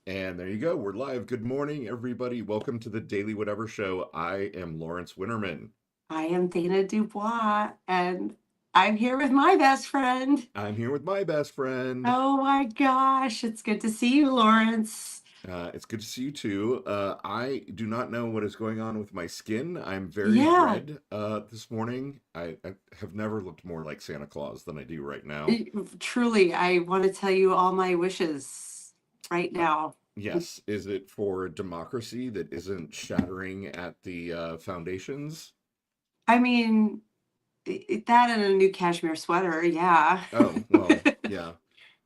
And there you go. We're live. Good morning, everybody. Welcome to the Daily Whatever Show. I am Lawrence Winterman. I am Dana Dubois, and I'm here with my best friend. I'm here with my best friend. Oh my gosh, it's good to see you, Lawrence. It's good to see you too. I do not know what is going on with my skin. I'm very Yeah, red this morning. I have never looked more like Santa Claus than I do right now. truly, I want to tell you all my wishes right now. Yes, is it for a democracy that isn't shattering at the foundations? I mean, that and a new cashmere sweater, yeah. Oh, well, yeah.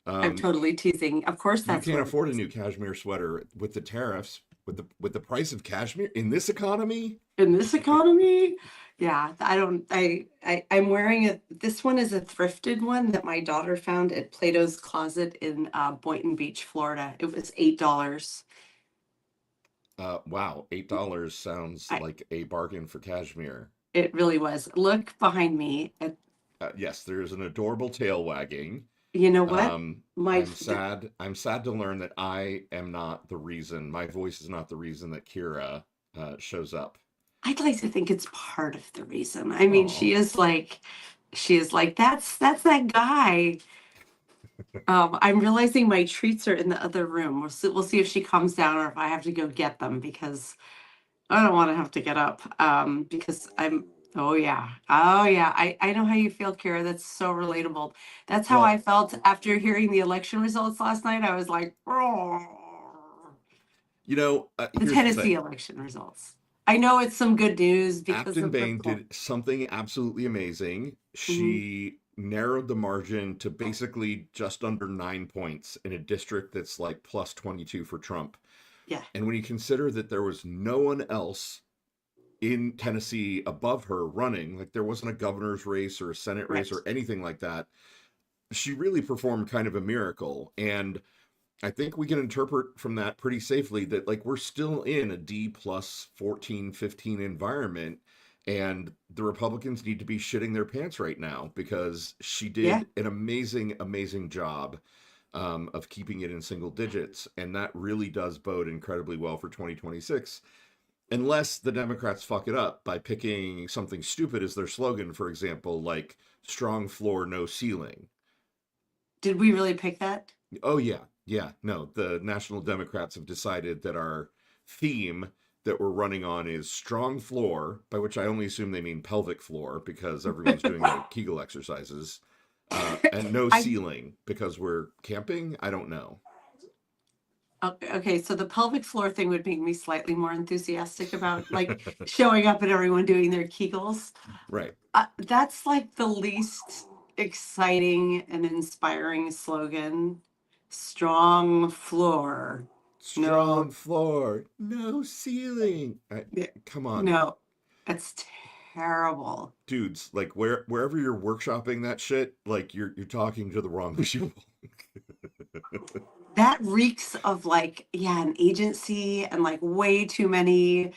I'm Um, totally teasing. Of course, You that's can't what it afford a is. new cashmere sweater with the tariffs, with the price of cashmere in this economy. In this economy. Yeah, I don't, I'm wearing this one is a thrifted one that my daughter found at Plato's Closet in Boynton Beach, Florida. It was $8. Wow, $8 sounds I, like a bargain for cashmere. it really was. Look behind me. Yes, there's an adorable tail wagging. You know what? My, I'm sad to learn that I am not the reason. My voice is not the reason that Kira shows up. I'd like to think it's part of the reason. I mean, Oh, she is like, that's that guy. I'm realizing my treats are in the other room. We'll see if she comes down or if I have to go get them because I don't want to have to get up. Because oh yeah. Oh yeah. I know how you feel, Kara. That's so relatable. That's how I well, felt after hearing the election results last night. I was like, oh, the here's the Tennessee thing. election results. I know it's some good news because Afton of the Bain poll. did something absolutely amazing. Mhm. She narrowed the margin to basically just under 9 points in a district that's like plus 22 for Trump. Yeah. And when you consider that there was no one else in Tennessee above her running, like there wasn't a governor's race or a Senate race Right. or anything like that, she really performed kind of a miracle. And I think we can interpret from that pretty safely that like we're still in a D plus 14, 15 environment, and the Republicans need to be shitting their pants right now because she Yeah. did an amazing, amazing job of keeping it in single digits. And that really does bode incredibly well for 2026. Unless the Democrats fuck it up by picking something stupid as their slogan, for example, like strong floor, no ceiling. Did we really pick that? Oh yeah, yeah. No, the National Democrats have decided that our theme that we're running on is strong floor, by which I only assume they mean pelvic floor because everyone's doing their Kegel exercises, and no I ceiling because we're camping. I don't know. okay, so the pelvic floor thing would make me slightly more enthusiastic about like showing up and everyone doing their Kegels. Right. That's like the least exciting and inspiring slogan. Strong floor. No, Strong floor, no ceiling. yeah, Come on, no, that's terrible. dudes. Like wherever you're workshopping that shit, like you're talking to the wrong people. That reeks of like, yeah, an agency and like way too many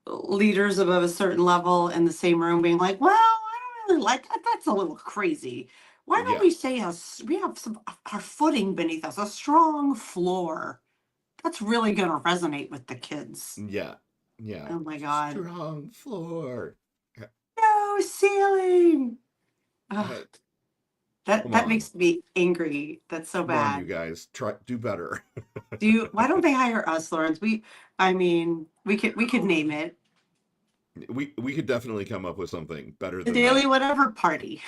leaders above a certain level in the same room being like, well, I don't really like that. That's a little crazy. Why don't Yeah, we say us? We have some our footing beneath us, a strong floor. That's really going to resonate with the kids. yeah, yeah. Oh my God. Strong floor. No ceiling. Ugh, Uh, that Come that on. makes me angry. That's so Come on, you bad. guys. Try do better. Why don't they hire us, Lawrence? I mean, we could name it We could definitely come up with something better the than Daily that. Whatever Party.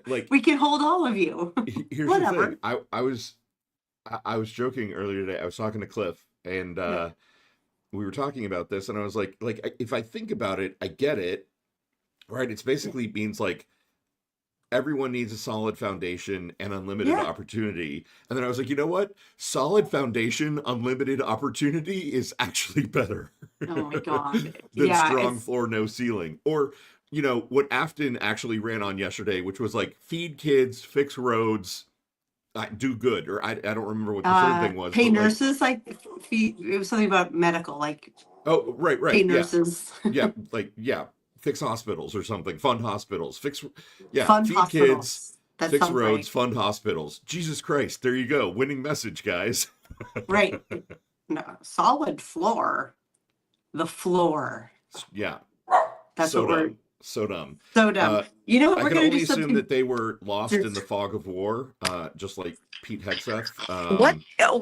Like We can hold all of you. here's the thing. Whatever. I was joking earlier today. I was talking to Cliff, and Yeah. we were talking about this, and I was like if I think about it, I get it, right? It's Yeah. basically means like everyone needs a solid foundation and unlimited Yeah. opportunity. And then I was like, you know what? Solid foundation, unlimited opportunity is actually better Oh my God. than Yeah, strong it's floor, no ceiling. Or, what Afton actually ran on yesterday, which was like feed kids, fix roads, do good. Or I don't remember what the third thing was, pay but like, nurses like it was something about medical, like oh, right, pay right. Yeah. nurses. Yeah. Like, yeah. Fix hospitals or something, fund hospitals, yeah, Fund feed kids, hospitals. That fix sounds roads, right. fund hospitals. Jesus Christ, there you go. Winning message, guys. Right. No, solid floor. The floor. Yeah. That's So what we're dumb. So dumb. so dumb. You know what? I We're can gonna do only assume something. that they were lost in the fog of war, just like Pete Hegseth.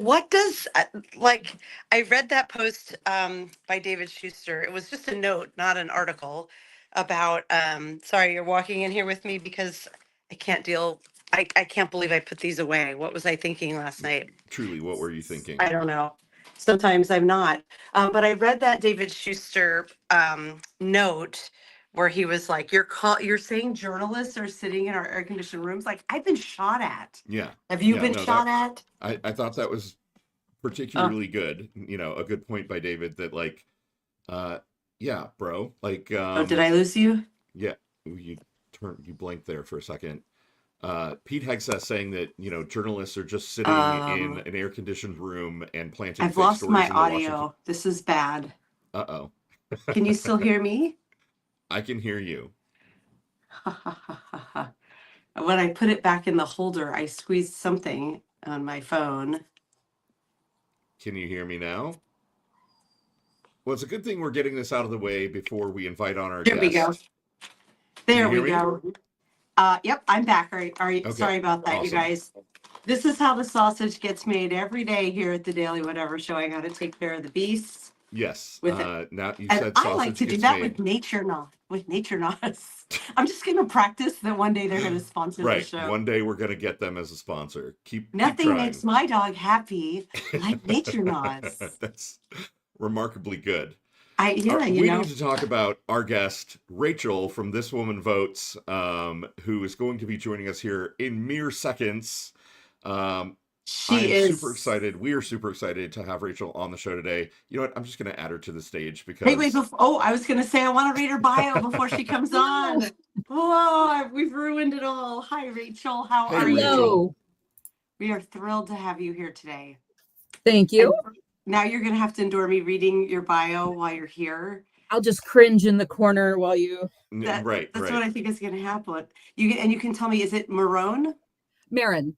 What does like I read that post by David Schuster. It was just a note, not an article about sorry, you're walking in here with me because I can't deal I can't believe I put these away. What was I thinking last night? Truly, what were you thinking? I don't know. Sometimes I'm not. But I read that David Schuster note where he was like, you're saying journalists are sitting in our air conditioned rooms? Like, I've been shot at. Yeah. Have you Yeah. been No, shot at? I thought that was Oh, particularly good. A good point by David that like, yeah, bro. Like, oh, did I lose you? yeah, you blinked there for a second. Pete Hegseth saying that journalists are just sitting in Um, an air conditioned room and planting I've fake lost my stories in the Washington. audio. This is bad. Uh-oh. Can you still hear me? I can hear you. When I put it back in the holder, I squeezed something on my phone. Can you hear me now? Well, it's a good thing we're getting this out of the way before we invite on our There we go. guest. Can There you hear we me? go. Yep, I'm back. Okay. Sorry about that, you Awesome. guys. This is how the sausage gets made every day here at the Daily Whatever, showing how to take care of the beasts Yes. with it. Now you And said I like sausage to do gets that made. with Nature Knots. I'm just gonna practice that one day they're gonna sponsor the Right. show. One day we're gonna get them as a sponsor. Keep Nothing makes trying. my dog happy like Nature Knots. That's remarkably good. Yeah, We need to talk about our guest, Rachel from This Woman Votes, who is going to be joining us here in mere seconds. I she am super is. excited. We are super excited to have Rachel on the show today. You know what? I'm just going to add her to the stage Wait, because. I was gonna say I want to read her bio before she comes on. Whoa, we've ruined it all. Hi, Rachel. How Hey, are you? Rachel. We are thrilled to have you here today. Thank you. And now you're gonna have to endure me reading your bio while you're here. I'll just cringe in the corner while you. Right. That's what I think is gonna happen. You can tell me, is it Marone? Marin.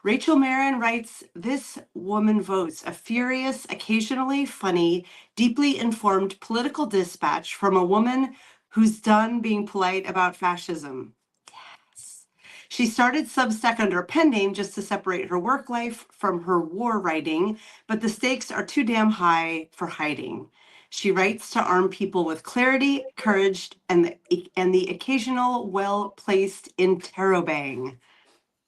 Rachel Marin writes, This Woman Votes, a furious, occasionally funny, deeply informed political dispatch from a woman who's done being polite about fascism. Yes. She started Substack under a pen name just to separate her work life from her war writing, but the stakes are too damn high for hiding. She writes to arm people with clarity, courage, and the occasional well-placed interrobang.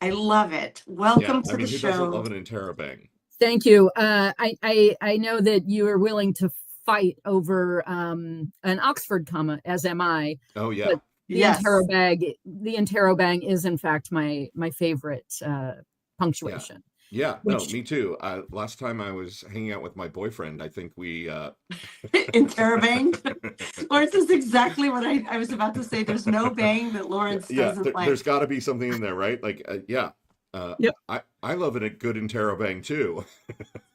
I love it. Welcome to the who doesn't love show. an interrobang? Thank you. I know that you are willing to fight over an Oxford comma, as am I. Oh yeah. But the interrobang is in fact my favorite punctuation. Yeah, no, me too. Last time I was hanging out with my boyfriend, I think we interrobang. Lawrence is exactly what I was about to say. There's no bang that Lawrence doesn't like. There's got to be something in there, right? Like, Yep. I love a good interrobang too.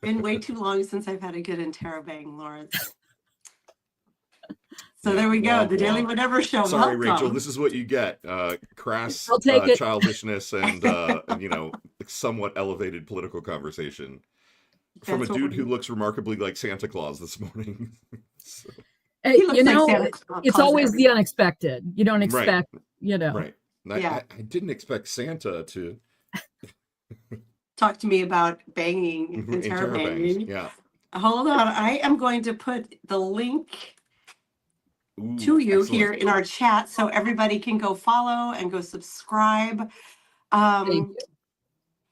Been way too long since I've had a good interrobang, Lawrence. So there we go. The Daily Whatever Show. Sorry, Welcome. Rachel. This is what you get. Crass childishness and somewhat elevated political conversation from a dude who looks remarkably like Santa Claus this morning. So. It's always the unexpected. You don't expect, Right. I didn't expect Santa to talk to me about banging interrobang. Yeah. Hold on. I am going to put the link to you here in our chat so everybody can go follow and go subscribe. Yeah.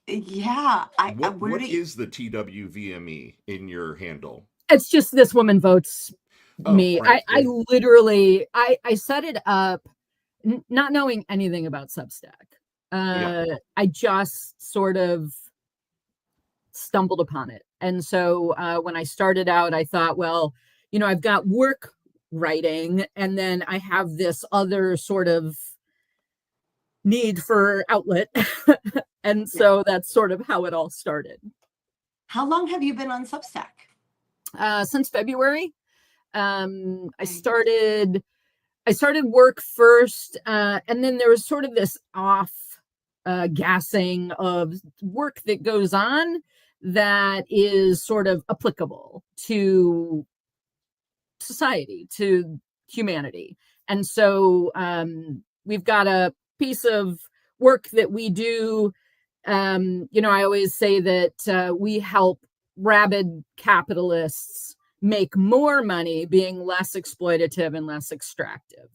What is the TWVME in your handle? It's just This Woman Votes me. Right. I literally I set it up not knowing anything about Substack. I just sort of stumbled upon it. And so when I started out, I thought, well, I've got work writing, and then I have this other sort of need for outlet. And so that's sort of how it all started. How long have you been on Substack? Since February. I started work first, and then there was sort of this off gassing of work that goes on. that is sort of applicable to society, to humanity. And so we've got a piece of work that we do. I always say that we help rabid capitalists make more money being less exploitative and less extractive.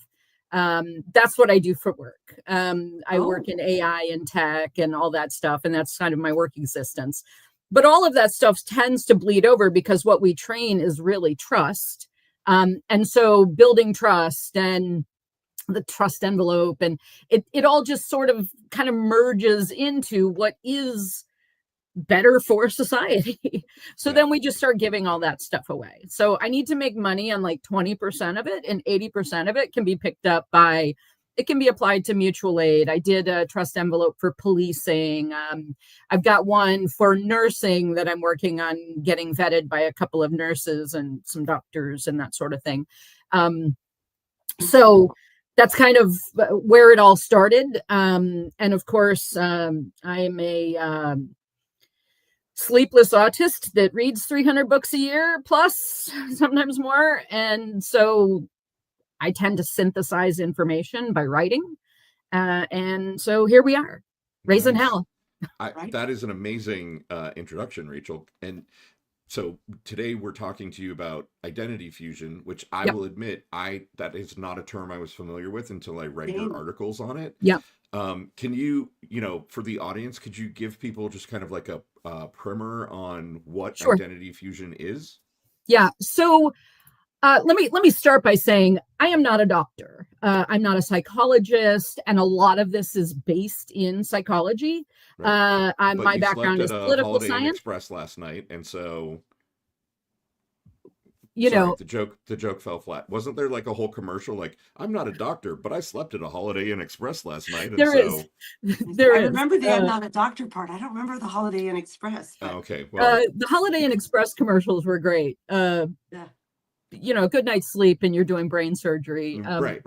That's what I do for work. I work in AI and tech and all that stuff, and that's kind of my work existence. But all of that stuff tends to bleed over because what we train is really trust. And so building trust and the trust envelope, and it all just sort of kind of merges into what is better for society. So then we just start giving all that stuff away. So I need to make money on like 20% of it, and 80% of it can be picked up by, it can be applied to mutual aid. I did a trust envelope for policing. I've got one for nursing that I'm working on getting vetted by a couple of nurses and some doctors and that sort of thing. So that's kind of where it all started. And of course, I'm a sleepless autist that reads 300 books a year plus, sometimes more. And so I tend to synthesize information by writing. And so here we are, raising hell. That is an amazing introduction, Rachel. And so today we're talking to you about identity fusion, which I will admit, that is not a term I was familiar with until I read your articles on it. Yeah. Can you, for the audience, could you give people just kind of like a primer on what identity fusion is? Yeah. So let me start by saying I am not a doctor. I'm not a psychologist, and a lot of this is based in psychology. Right. My background is political Holiday Inn science. Express last night, and so you know, the joke fell flat. Wasn't there like a whole commercial like, I'm not a doctor, but I slept at a Holiday Inn Express last night? And there is. I remember the I'm not a doctor part. I don't remember the Holiday Inn Express. But... okay. Well, the Holiday Inn Express commercials were great. Yeah. Good night's sleep and you're doing brain surgery. Right.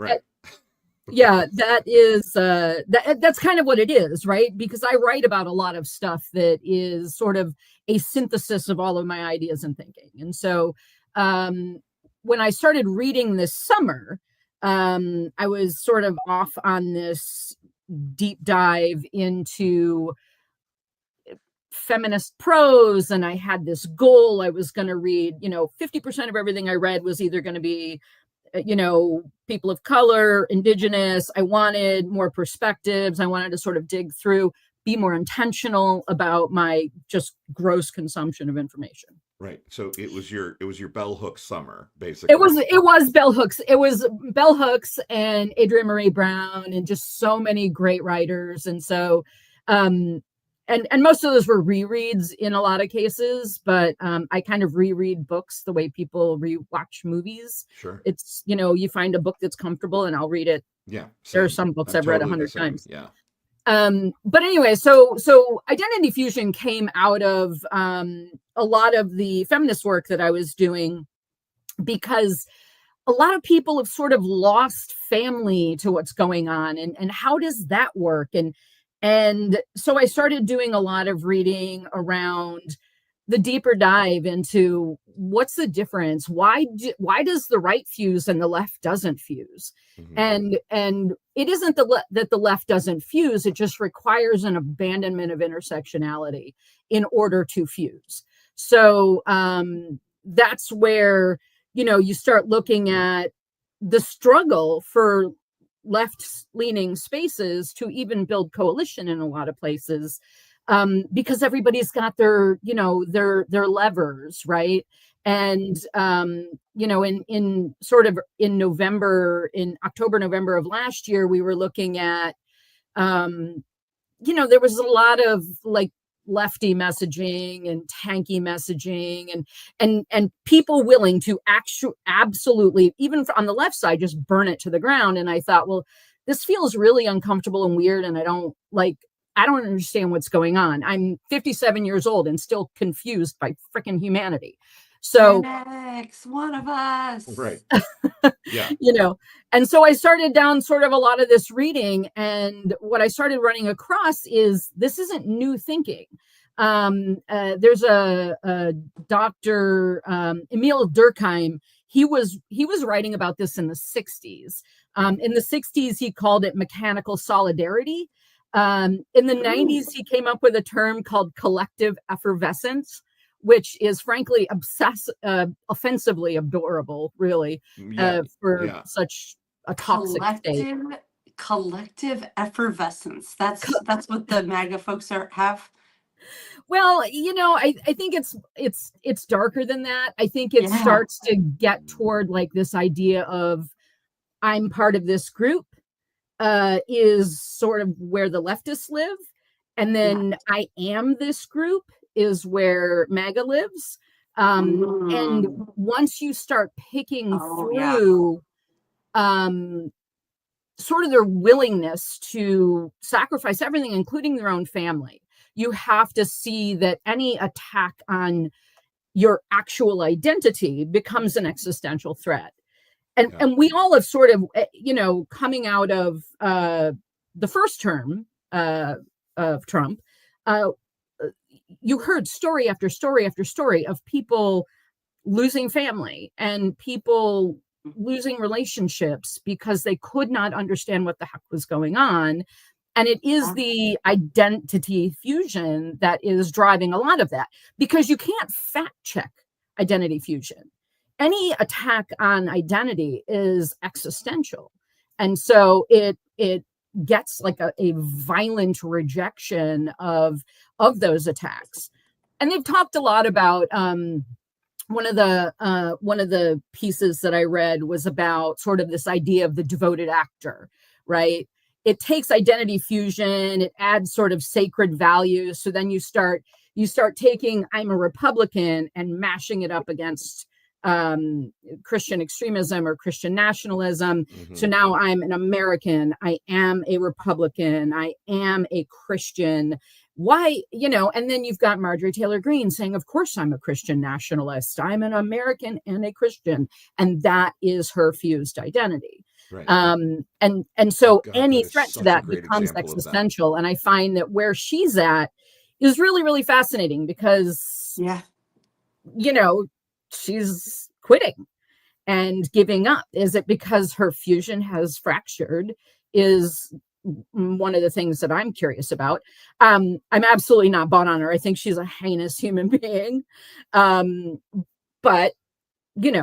Yeah, that is that's kind of what it is, right? Because I write about a lot of stuff that is sort of a synthesis of all of my ideas and thinking. And so when I started reading this summer, I was sort of off on this deep dive into feminist prose, and I had this goal. I was going to read, 50% of everything I read was either going to be, people of color, indigenous. I wanted more perspectives. I wanted to sort of dig through, be more intentional about my just gross consumption of information. Right. So it was your bell hooks summer, basically. It was bell hooks. It was bell hooks and Adrienne Maree Brown and just so many great writers. And so, and most of those were rereads in a lot of cases, but I kind of reread books the way people rewatch movies. Sure. It's, you find a book that's comfortable and I'll read it. Yeah. There are some books I've read 100 times. Yeah. But anyway, so identity fusion came out of a lot of the feminist work that I was doing, because a lot of people have sort of lost family to what's going on, and how does that work? And so I started doing a lot of reading around the deeper dive into what's the difference? Why does the right fuse and the left doesn't fuse? Mm-hmm. And it isn't that the left doesn't fuse. It just requires an abandonment of intersectionality in order to fuse. So that's where, you start looking at the struggle for left-leaning spaces to even build coalition in a lot of places, because everybody's got their levers, right? And in October, November of last year, we were looking at, there was a lot of like lefty messaging and tanky messaging and people willing to absolutely, even on the left side, just burn it to the ground. And I thought, well, this feels really uncomfortable and weird, and I don't understand what's going on. I'm 57 years old and still confused by freaking humanity. So one of us, right? Yeah. And so I started down sort of a lot of this reading, and what I started running across is this isn't new thinking. There's a Dr. Emil Durkheim. He was writing about this in the 60s. In the 60s, he called it mechanical solidarity. In the 90s, he came up with a term called collective effervescence, which is frankly offensively adorable, really, for such a toxic state. Collective effervescence. That's what the MAGA folks have. Well, I think it's darker than that. I think it starts to get toward like this idea of I'm part of this group, is sort of where the leftists live. And then I am this group is where MAGA lives. And once you start picking through sort of their willingness to sacrifice everything, including their own family, you have to see that any attack on your actual identity becomes an existential threat. And we all have sort of, coming out of the first term of Trump, you heard story after story after story of people losing family and people losing relationships because they could not understand what the heck was going on. And it is the identity fusion that is driving a lot of that, because you can't fact check identity fusion. Any attack on identity is existential. And so it gets like a violent rejection of those attacks. And they've talked a lot about one of the pieces that I read was about sort of this idea of the devoted actor, right? It takes identity fusion, it adds sort of sacred values. So then you start taking I'm a Republican and mashing it up against Christian extremism or Christian nationalism. So now I'm an American, I am a Republican, I am a Christian. Why, and then you've got Marjorie Taylor Greene saying, of course I'm a Christian nationalist, I'm an American and a Christian. And that is her fused identity. Right. And so any threat to that becomes existential. And I find that where she's at is really, really fascinating because, she's quitting and giving up. Is it because her fusion has fractured? Is one of the things that I'm curious about. I'm absolutely not bought on her. I think she's a heinous human being. But if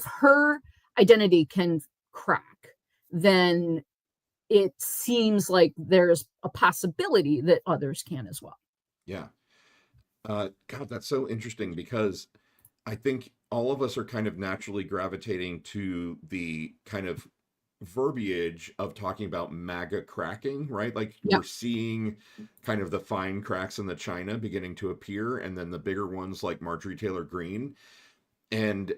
her identity can crack, then it seems like there's a possibility that others can as well. Yeah. God, that's so interesting, because I think all of us are kind of naturally gravitating to the kind of verbiage of talking about MAGA cracking, right? Like we're seeing kind of the fine cracks in the china beginning to appear, and then the bigger ones like Marjorie Taylor Greene. And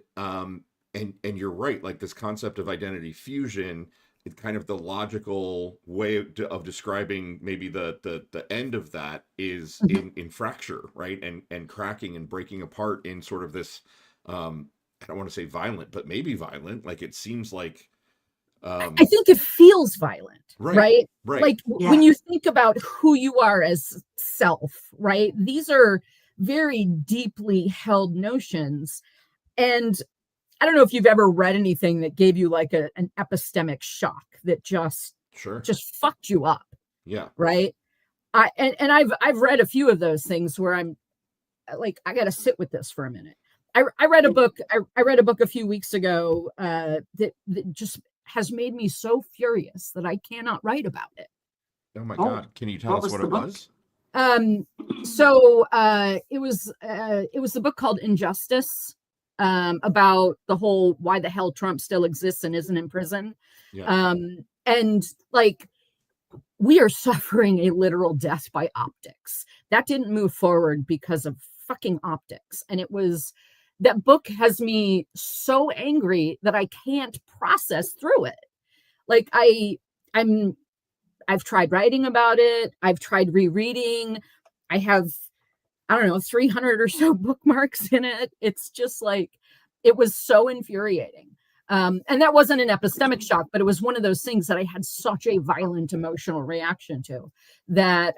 you're right, like this concept of identity fusion, it's kind of the logical way of describing maybe the end of that is in fracture, right? And cracking and breaking apart in sort of this, I don't want to say violent, but maybe violent. Like it seems like, I think it feels violent, right? Like when you think about who you are as self, right? These are very deeply held notions. And I don't know if you've ever read anything that gave you like an epistemic shock that just fucked you up. Yeah. Right. I've read a few of those things where I'm like, I got to sit with this for a minute. I read a book. I read a book a few weeks ago that just has made me so furious that I cannot write about it. Oh my God. Can you tell us what it was? So it was the book called Injustice. About the whole why the hell Trump still exists and isn't in prison. Yeah. And like we are suffering a literal death by optics. That didn't move forward because of fucking optics. And that book has me so angry that I can't process through it. Like I've tried writing about it. I've tried rereading. I have, I don't know, 300 or so bookmarks in it. It's just like, it was so infuriating. And that wasn't an epistemic shock, but it was one of those things that I had such a violent emotional reaction to that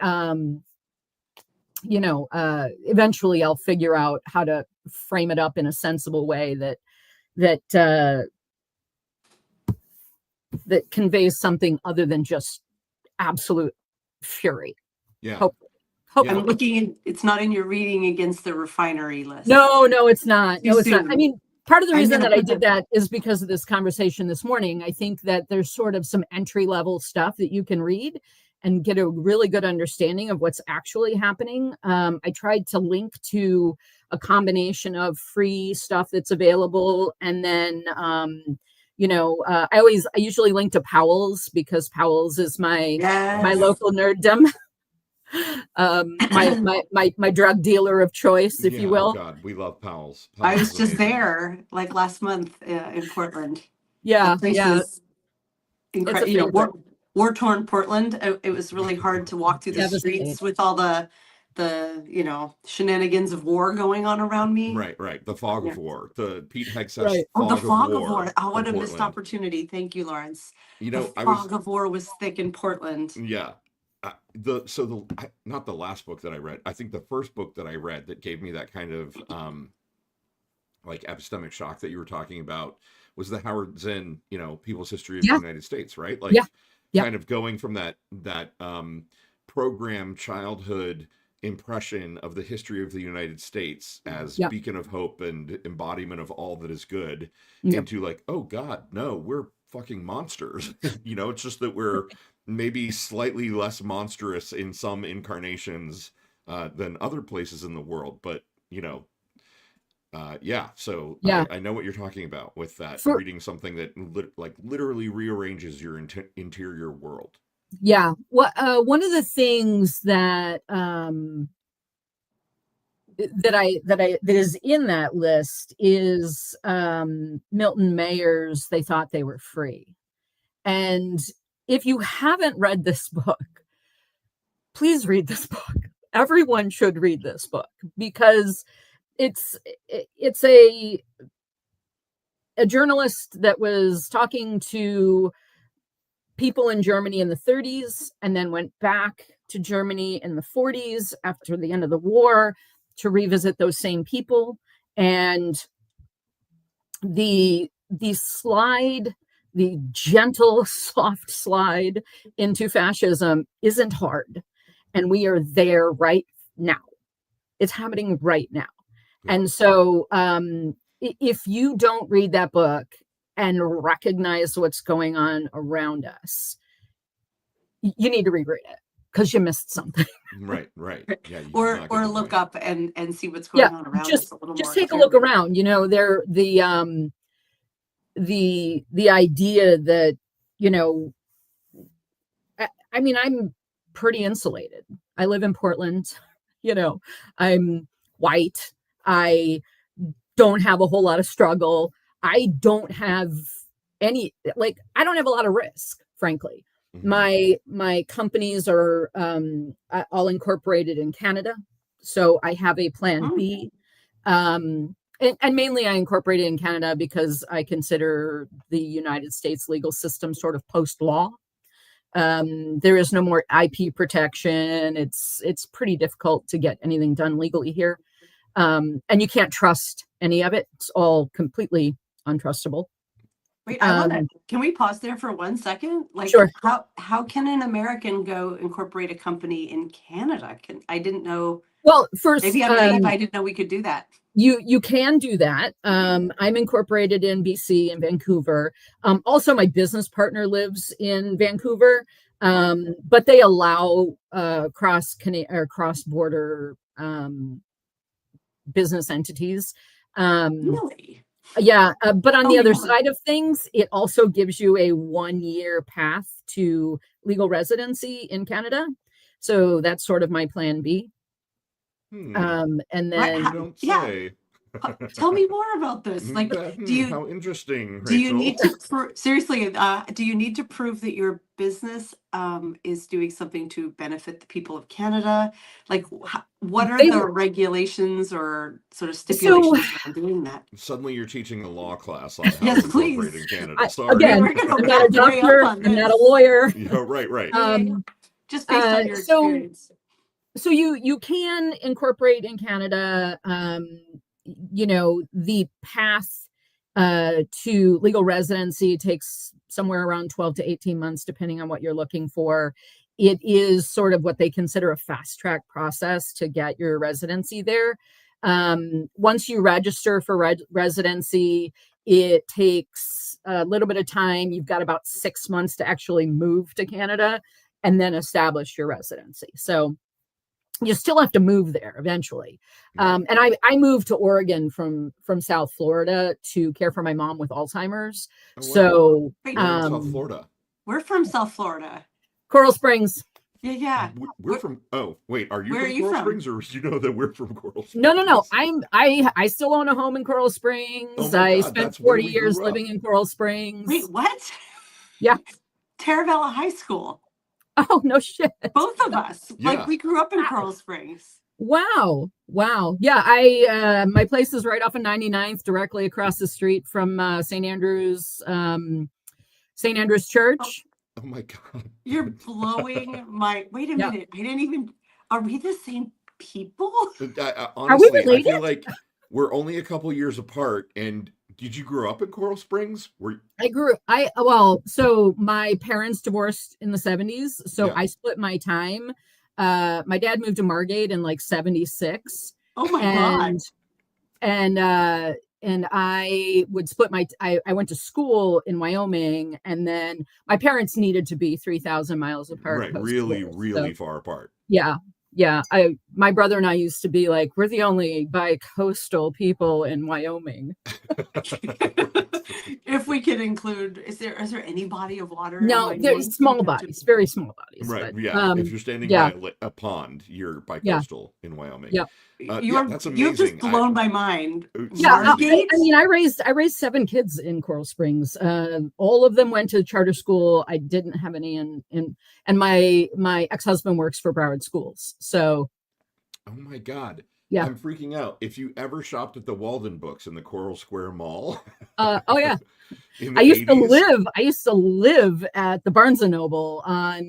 eventually I'll figure out how to frame it up in a sensible way that conveys something other than just absolute fury. Yeah. Hopefully. I'm looking it's not in your reading against the refinery list. No, it's not. Too No, it's not. soon. I mean, part of the I'm reason gonna that I put did that is because of this conversation this morning. I think that there's sort of some entry level stuff that you can read and get a really good understanding of what's actually happening. I tried to link to a combination of free stuff that's available, and then I usually link to Powell's because Powell's is my local nerddom. My drug dealer of choice, if you will. Oh God, we love Powell's. I was just there like last month in Portland. Yeah, Is incredible. War-torn Portland. It was really hard to walk through the streets with all the shenanigans of war going on around me. Right. The fog of war. The Pete Hegseth the fog of war. Oh, what a missed opportunity. Thank you, Lawrence. The fog of war was thick in Portland. Yeah. Not the last book that I read. I think the first book that I read that gave me that kind of like epistemic shock that you were talking about was the Howard Zinn, People's History of the United States, right? Like kind of going from that program childhood impression of the history of the United States as beacon of hope and embodiment of all that is good into like, oh God, no, we're fucking monsters. It's just that we're maybe slightly less monstrous in some incarnations than other places in the world, but so I know what you're talking about with that, reading something that literally rearranges your interior world. Yeah. One of the things that is in that list is Milton Mayer's They Thought They Were Free. And if you haven't read this book, please read this book. Everyone should read this book because it's a journalist that was talking to people in Germany in the 30s and then went back to Germany in the 40s after the end of the war to revisit those same people. And the gentle, soft slide into fascism isn't hard. And we are there right now. It's happening right now. And so if you don't read that book and recognize what's going on around us, you need to reread it because you missed something. Right. Yeah. Or look up and see what's going on around us a little more. Just take a look around. The idea that, I'm pretty insulated. I live in Portland, I'm white. I don't have a whole lot of struggle. I don't have I don't have a lot of risk, frankly. Mm-hmm. My companies are all incorporated in Canada. So I have a plan B. And mainly I incorporated in Canada because I consider the United States legal system sort of post-law. There is no more IP protection. It's pretty difficult to get anything done legally here. And you can't trust any of it. It's all completely untrustable. Wait, I love that. Can we pause there for 1 second? Sure. How can an American go incorporate a company in Canada? I didn't know. Well, first, maybe I'm naive. I didn't know we could do that. You can do that. I'm incorporated in BC in Vancouver. Also, my business partner lives in Vancouver, but they allow cross-border business entities. Really? Yeah. But on the other side of things, it also gives you a 1-year path to legal residency in Canada. So that's sort of my plan B. And then tell me more about this. Like, how interesting, Rachel. Do you need to seriously? Do you need to prove that your business is doing something to benefit the people of Canada? Like, what are the regulations or sort of stipulations for doing that? Suddenly, you're teaching a law class on how yes, to please. incorporate in Canada. Sorry, again, I'm not a doctor. I'm not a lawyer. Right. Just based on your experience. So you can incorporate in Canada, the path to legal residency takes somewhere around 12 to 18 months, depending on what you're looking for. It is sort of what they consider a fast track process to get your residency there. Once you register for residency, it takes a little bit of time. You've got about 6 months to actually move to Canada and then establish your residency. So you still have to move there eventually. And I moved to Oregon from South Florida to care for my mom with Alzheimer's. Oh, wow. So We're in South Florida. We're from South Florida. Coral Springs. Yeah. We're from. Oh, wait. Are you Where from are you Coral from? Springs, or do you know that we're from Coral Springs? No. I still own a home in Coral Springs. Oh my I God, spent that's where 40 we years grew up. living in Coral Springs. Wait, what? Yeah. Taravella High School. Oh, no shit. Both of us. Yeah. Like, we grew up in Coral Springs. Wow. Yeah, I my place is right off of 99th, directly across the street from St. Andrew's Church. Oh my God. You're blowing my. Wait a Yeah. minute. I didn't even. Are we the same people? Honestly, I related? feel like we're only a couple years apart. And did you grow up in Coral Springs? So my parents divorced in the 70s, so Yeah. I split my time. My dad moved to Margate in like 76. Oh my God. And I would split I went to school in Wyoming, and then my parents needed to be 3,000 miles apart. Right, post-divorce. really So, far apart. yeah. My brother and I used to be like, we're the only bi-coastal people in Wyoming. If we could include, is there any body of water? in No, Wyoming? there's small bodies, very small bodies. Right, but, yeah. If you're standing yeah. by a pond, you're bi-coastal in Wyoming. Yep. That's amazing. You've just blown my mind. Yeah, Margate? I raised 7 kids in Coral Springs. All of them went to charter school. I didn't have any and my ex-husband works for Broward Schools. So, Oh my God. yeah. I'm freaking out. If you ever shopped at the Walden Books in the Coral Square Mall. Oh yeah. in the I used 80s, to live at the Barnes and Noble on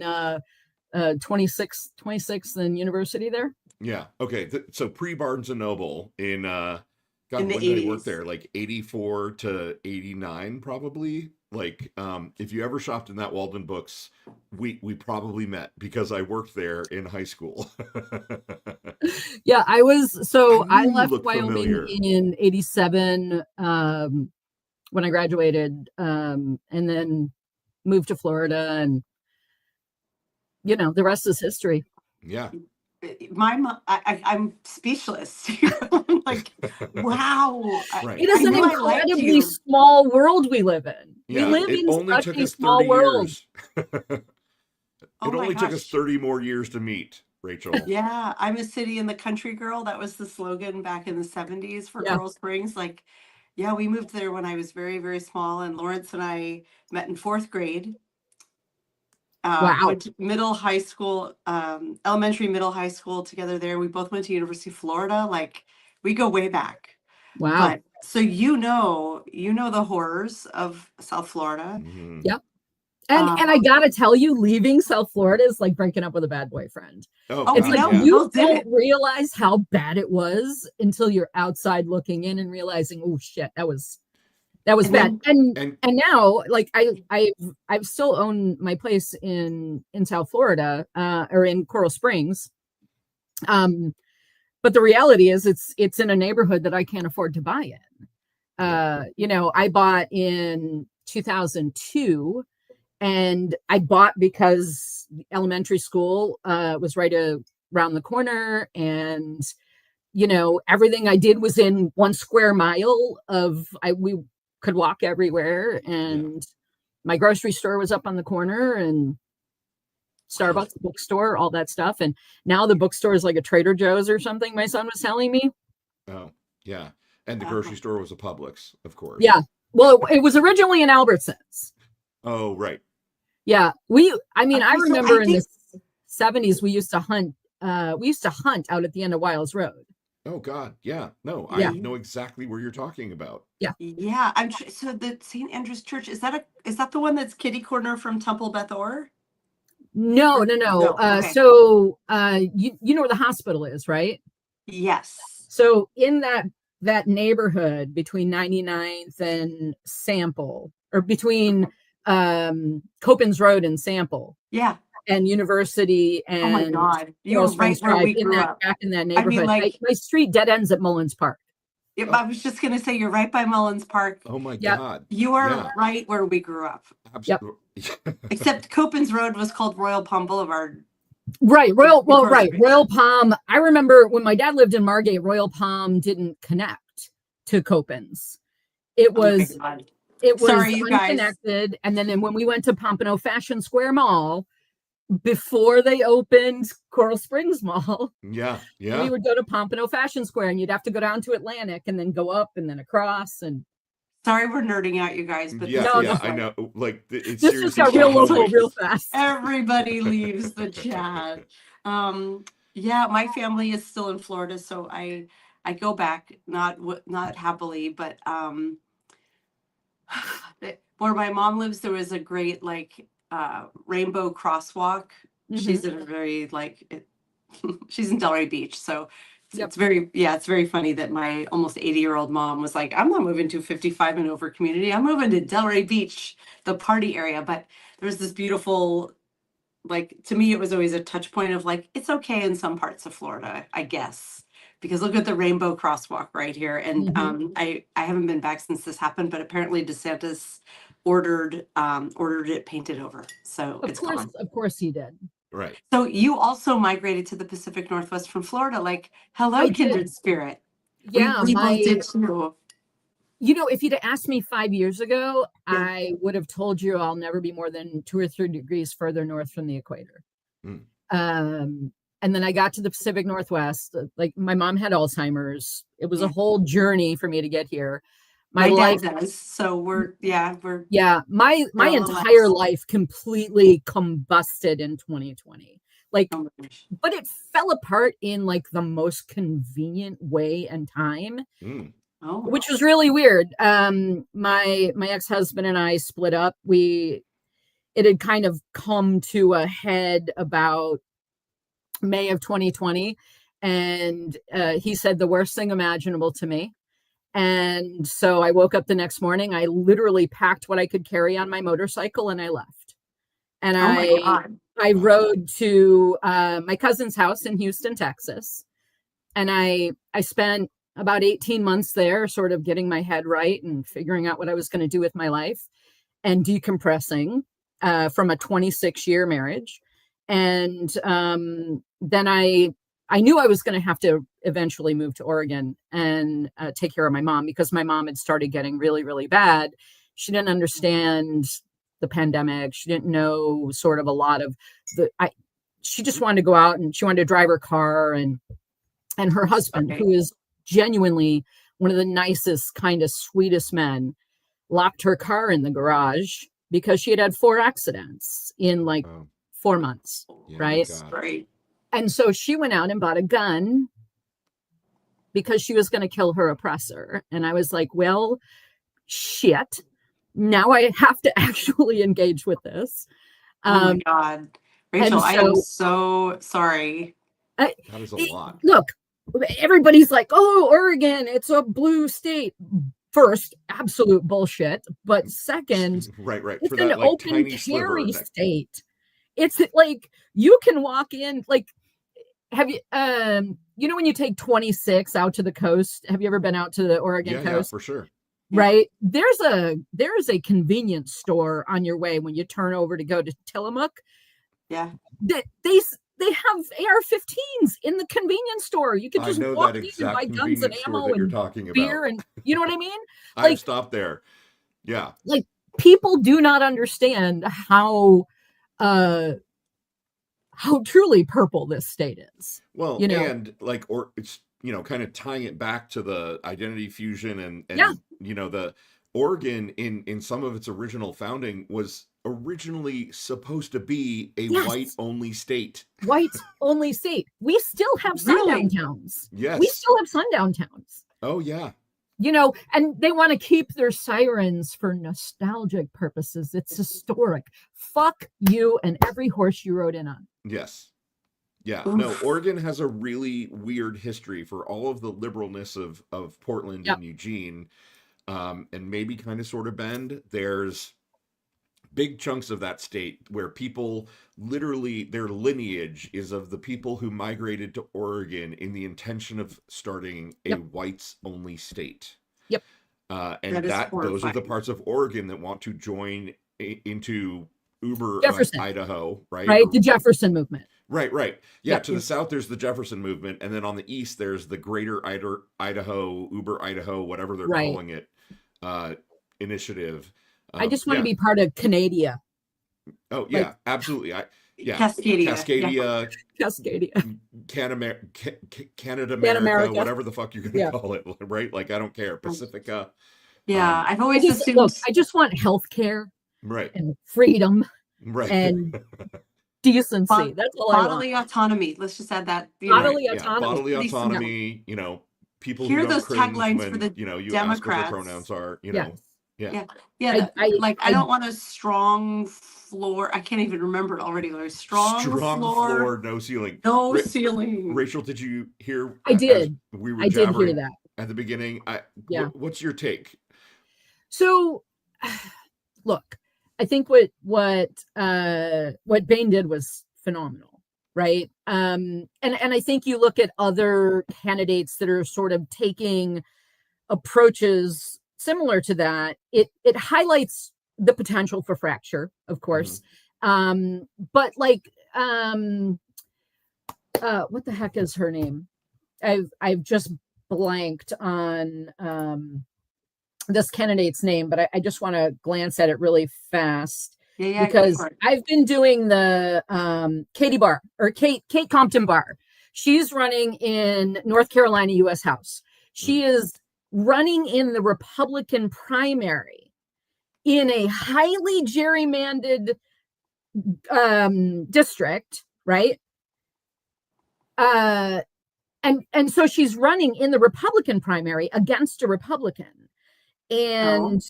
26th and University there. Yeah. Okay. So pre Barnes and Noble in God, In the when did I work 80s. there? Like 84 to 89, probably. Like, if you ever shopped in that Walden Books, we probably met because I worked there in high school. Yeah, I I knew you left looked Wyoming familiar. in 87 when I graduated, and then moved to Florida, and the rest is history. Yeah. My mom, I'm speechless. I'm like, wow. Right. It is I an knew I liked incredibly you. small world we live in. Yeah. We live It in only such took a us small 30 world. years. Oh It my only took us gosh. 30 more years to meet, Rachel. Yeah, I'm a city in the country girl. That was the slogan back in the 70s for Yeah. Coral Springs. Like, yeah, we moved there when I was very, very small, and Lawrence and I met in 4th grade. Wow. Went to high school, elementary, middle, high school together there. We both went to University of Florida. Like, we go way back. Wow. But so the horrors of South Florida. Mhm. Yeah. And I gotta tell you, leaving South Florida is like breaking up with a bad boyfriend. Oh, It's God, like yeah. you both did don't it. realize how bad it was until you're outside looking in and realizing, oh shit, that was And bad. And And now, like I've still own my place in South Florida, or in Coral Springs. But the reality is it's in a neighborhood that I can't afford to buy in. I bought in 2002, and I bought because elementary school was right around the corner, and everything I did was in 1 square mile of we could walk everywhere, and my grocery store was up on the corner, and Starbucks, bookstore, all that stuff. And now the bookstore is like a Trader Joe's or something, my son was telling me. oh, yeah. And the grocery store was a Publix, of course. Yeah. Well, it was originally an Albertsons. Oh, right. Yeah. I Okay, so remember I in the think- 70s, we used to hunt out at the end of Wiles Road. Oh, God. Yeah. No, Yeah. I know exactly where you're talking about. Yeah, so the St. Andrew's Church, is that the one that's kitty corner from Temple Beth Or? No. No, okay. So you know where the hospital is, right? Yes. So in that neighborhood between 99th and Sample, or between Copans Road and Sample, Yeah. and University Oh my and God. You Coral were right Springs where Drive, we grew up. back in that I mean, neighborhood. like, My street dead ends at Mullins Park. yeah, I was just gonna say you're right by Mullins Park. Oh my Yep. God. You are Yeah. right where we grew up. Yep. Except Copans Road was called Royal Palm Boulevard. Right. Royal Because- Palm. I remember when my dad lived in Margate, Royal Palm didn't connect to Copans. It Oh my was God. it was Sorry, you guys. unconnected. And then when we went to Pompano Fashion Square Mall, before they opened Coral Springs Mall, Yeah. we Yeah. would go to Pompano Fashion Square, and you'd have to go down to Atlantic and then go up and then across. And Sorry, we're nerding out, you guys, but Yeah. No, Yeah. that's I fine. know. Like it's this just seriously got real so local like- real fast. Everybody leaves the chat. Yeah, my family is still in Florida, so I go back, not happily, but where my mom lives, there was a great like rainbow crosswalk. She's in a very she's in Delray Beach, so Yep. it's very funny that my almost 80-year-old mom was like, I'm not moving to 55 and over community. I'm moving to Delray Beach, the party area. But there's this beautiful, like, to me, it was always a touch point of like, it's okay in some parts of Florida, I guess. Because look at the rainbow crosswalk right here. And I haven't been back since this happened, but apparently DeSantis ordered it painted over. So it's gone. Of course he did. Right. So you also migrated to the Pacific Northwest from Florida. Like, hello, I did. kindred spirit. Yeah, we both did too. You know, if you'd asked me 5 years ago, Yeah. I would have told you I'll never be more than 2 or 3 degrees further north from the equator. And then I got to the Pacific Northwest. Like, my mom had Alzheimer's. It was a whole journey for me to get here. My life dad does. So we're my all entire alive. life completely combusted in 2020. Like, oh my gosh. but it fell apart in like the most convenient way and time. Oh, Which was really weird. My ex-husband and I split up. It had kind of come to a head about May of 2020, and he said the worst thing imaginable to me. And so I woke up the next morning. I literally packed what I could carry on my motorcycle and I left. And my God. I rode to my cousin's house in Houston, Texas, and I spent about 18 months there, sort of getting my head right and figuring out what I was going to do with my life and decompressing from a 26-year marriage. And then I knew I was going to have to eventually move to Oregon and take care of my mom, because my mom had started getting really, really bad. She didn't understand the pandemic. She didn't know sort of a lot of she just wanted to go out and she wanted to drive her car, and her husband, who is genuinely one of the nicest, kind of sweetest men, locked her car in the garage because she had 4 accidents in 4 months. Yeah, right. Right. And so she went out and bought a gun because she was going to kill her oppressor. And I was like, well, shit, now I have to actually engage with this. Oh my God. Rachel, I am so sorry. That is a lot. Look, everybody's like, oh, Oregon, it's a blue state. First, absolute bullshit. But second, right. it's For an that open tiny sliver carry that- state. It's like you can walk in, like, have you you know when you take 26 out to the coast? Have you ever been out to the Oregon coast? Yeah, for sure. Right. There's a convenience store on your way when you turn over to go to Tillamook. Yeah. They have AR-15s in the convenience store. You can just walk in and buy guns and ammo and talking beer, and you know what I mean? I've stopped there. Yeah. Like, people do not understand how truly purple this state is. Well, you know? and like, or it's, kind of tying it back to the identity fusion and the Oregon in some of its original founding was originally supposed to be a white only state. White only state. We still have sundown towns. Yes. We still have sundown towns. Oh yeah. you know, and they want to keep their sirens for nostalgic purposes. It's historic. Fuck you and every horse you rode in on. Yes. Yeah. Oof. No, Oregon has a really weird history for all of the liberalness of Portland Yep. and Eugene, and maybe kind of sort of Bend. There's big chunks of that state where people literally, their lineage is of the people who migrated to Oregon in the intention of starting a Yep. whites only state. Yep. And That is those are the horrifying. parts of Oregon that want to join into Uber Jefferson. Idaho, right? Right? Or- The Jefferson movement. Right. Yeah, Yeah. to the south there's the Jefferson movement, and then on the east there's the Greater Idaho, Uber Idaho, whatever they're Right. calling it, initiative. I just want yeah. to be part of Canada. Oh yeah, absolutely. Yeah, Cascadia. Cascadia, Cascadia. Canada, America. America, whatever the fuck you're gonna Yeah. call it, right? Like I don't care. Pacifica, Yeah, I've I always just, assumed. look, I just want healthcare right, and freedom right, and decency. Bod- That's all I want. bodily autonomy. Let's just add that. You know, Bodily yeah, autonomy. bodily At least no. autonomy. You know, people Here who are don't those cringe taglines when for the you ask what Democrats. their pronouns are. You Yes. know, yeah. Yeah, I I don't want a strong floor. I can't even remember it already. Like strong floor, no ceiling. no Ra- ceiling. Rachel, did you hear? I as did. We were I did hear jabbering that. at the beginning. Yeah. What's your take? So, look, I think what Bain did was phenomenal, right? And I think you look at other candidates that are sort of taking approaches similar to that. It highlights the potential for fracture, of course, but like, what the heck is her name? I've just blanked on this candidate's name, but I just want to glance at it really fast Yeah, go because for it. I've been doing the Kate Compton Barr. She's running in North Carolina U.S. House. She is running in the Republican primary in a highly gerrymandered district, right? And so she's running in the Republican primary against a Republican. And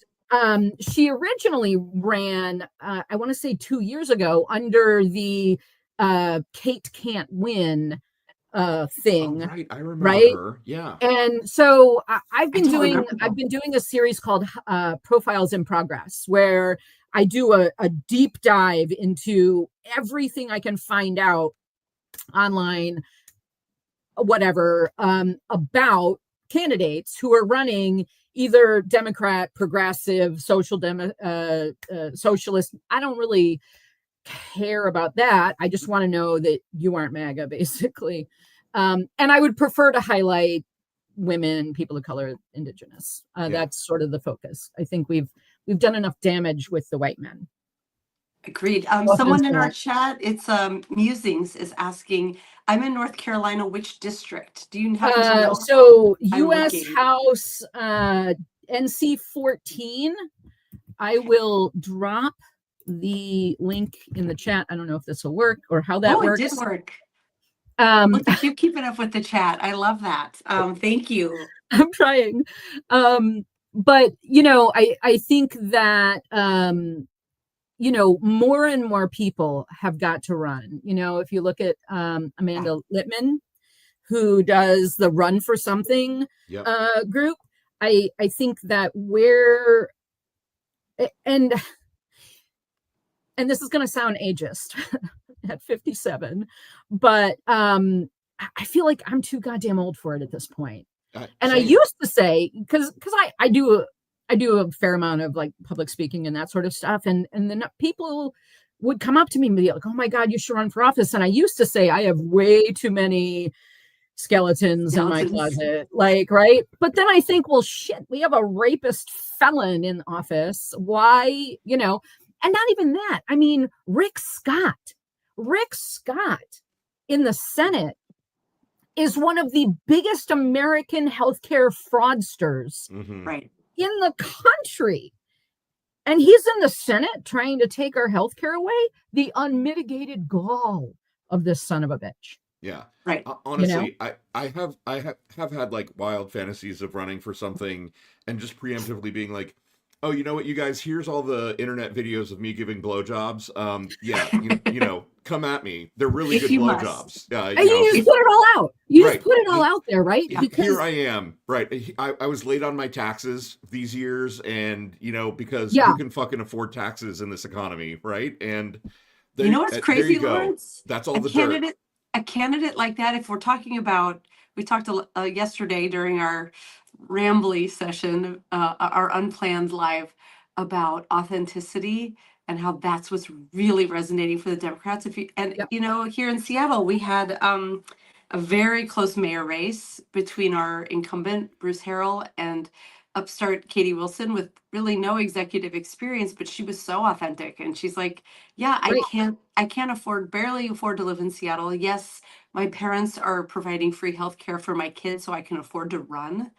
she originally ran, I want to say 2 years ago, under the Kate Can't Win thing. Oh, right, I remember right? her. Yeah. And so I've been don't remember doing a series called Profiles in Progress, where I do a deep dive into everything I can find out online, whatever, about candidates who are running either Democrat, progressive, socialist. I don't really care about that. I just want to know that you aren't MAGA, basically. And I would prefer to highlight women, people of color, Indigenous. That's sort of the focus. I think we've done enough damage with the white men. Agreed. Someone in our chat, it's Musings, is asking, I'm in North Carolina, which district? Do you happen to know? So I'm U.S. looking. House NC 14. I will drop the link in the chat. I don't know if this will work or how that works. It did work. Look at you keeping up with the chat. I love that. Thank you. I'm trying. But I think that more and more people have got to run. If you look at Amanda Littman, who does the Run for Something group, I think that and this is going to sound ageist at 57, but I feel like I'm too goddamn old for it at this point. And I used to say, because I do a fair amount of like public speaking and that sort of stuff, and then people would come up to me and be like, "Oh my God, you should run for office." And I used to say, I have way too many skeletons in my closet, like, right? But then I think, well, shit, we have a rapist felon in office. Why, and not even that. I mean, Rick Scott in the Senate is one of the biggest American healthcare fraudsters Right. in the country. And he's in the Senate trying to take our healthcare away. The unmitigated gall of this son of a bitch. Yeah. Right. Honestly, I have had like wild fantasies of running for something and just preemptively being like, oh, you know what, you guys, here's all the internet videos of me giving blowjobs. Yeah, come at me. They're really If good you must. blowjobs. And you just put it all out. You just Right. put it all out there, right? Yeah. Because Here I am. Right. I was late on my taxes these years, and because Yeah. who can fucking afford taxes in this economy, right? And You know what's there crazy, you go. Lawrence? That's all the dirt. A candidate like that, if we're talking about, we talked yesterday during our rambly session, our unplanned live, about authenticity and how that's what's really resonating for the Democrats. Yep. Here in Seattle, we had a very close mayor race between our incumbent Bruce Harrell and upstart Katie Wilson, with really no executive experience, but she was so authentic. And she's like, yeah, Right. I can't barely afford to live in Seattle. Yes, my parents are providing free healthcare for my kids, so I can afford to run.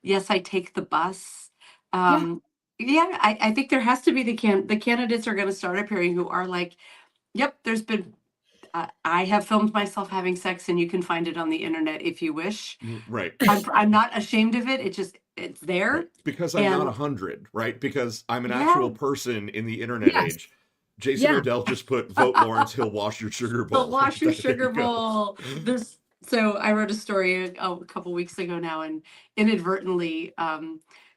Yes, I take the bus. I think there has to be the candidates are going to start appearing who are like, yep, there's been, I have filmed myself having sex, and you can find it on the internet if you wish. Right. I'm not ashamed of it. It's there. Right. Because I'm not 100, right? Because I'm an actual person in the internet age. Jason Odell just put, vote Lawrence, he'll wash your sugar bowl. He'll wash your sugar bowl. So I wrote a story a couple weeks ago now, and inadvertently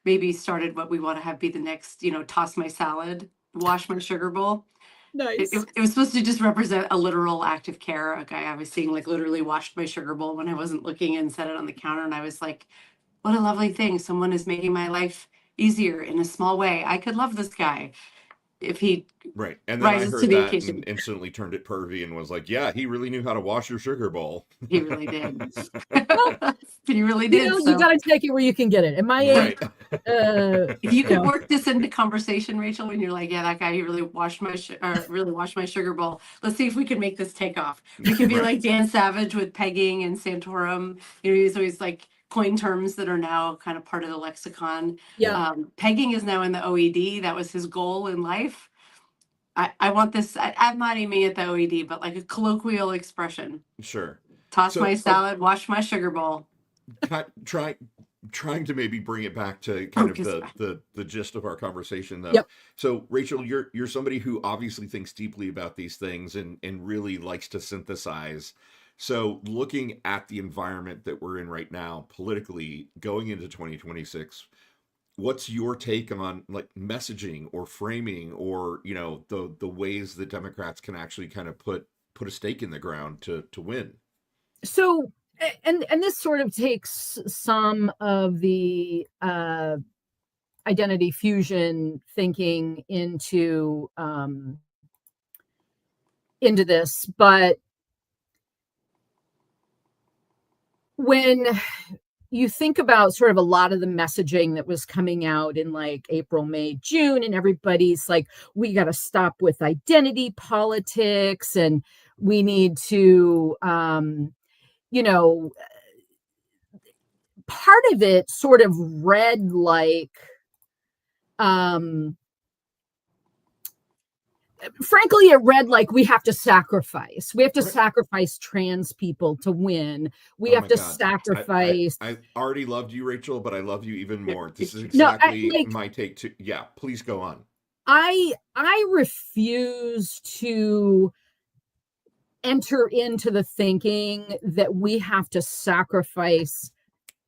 maybe started what we want to have be the next, toss my salad, wash my sugar bowl. Nice. It was supposed to just represent a literal act of care. A guy I was seeing like literally washed my sugar bowl when I wasn't looking and set it on the counter. And I was like, what a lovely thing. Someone is making my life easier in a small way. I could love this guy if he right. And then I rises heard to the that occasion. and instantly turned it pervy and was like, yeah, he really knew how to wash your sugar bowl. He really did. He really did. You got to take it where you can get it. At my age, if you could work this into conversation, Rachel, when you're like, yeah, that guy, he really washed my sugar bowl. Let's see if we can make this take off. We could be like Dan Savage with pegging and Santorum. He's always like coin terms that are now kind of part of the lexicon. Yeah. Pegging is now in the OED. That was his goal in life. I want this. I'm not aiming at the OED, but like a colloquial expression. Sure. Toss my salad, wash my sugar bowl. Trying to maybe bring it back to kind of the gist of our conversation, though. Yep. So, Rachel, you're somebody who obviously thinks deeply about these things and really likes to synthesize. So, looking at the environment that we're in right now, politically, going into 2026, what's your take on like messaging or framing or the ways that Democrats can actually kind of put a stake in the ground to win? So, and this sort of takes some of the identity fusion thinking into this, but when you think about sort of a lot of the messaging that was coming out in like April, May, June, and everybody's like, we got to stop with identity politics and we need to, part of it sort of read like, frankly, it read like we have to sacrifice. We have to sacrifice trans people to win. We have to sacrifice. I already loved you, Rachel, but I love you even more. This is exactly my take too. Yeah, please go on. I refuse to enter into the thinking that we have to sacrifice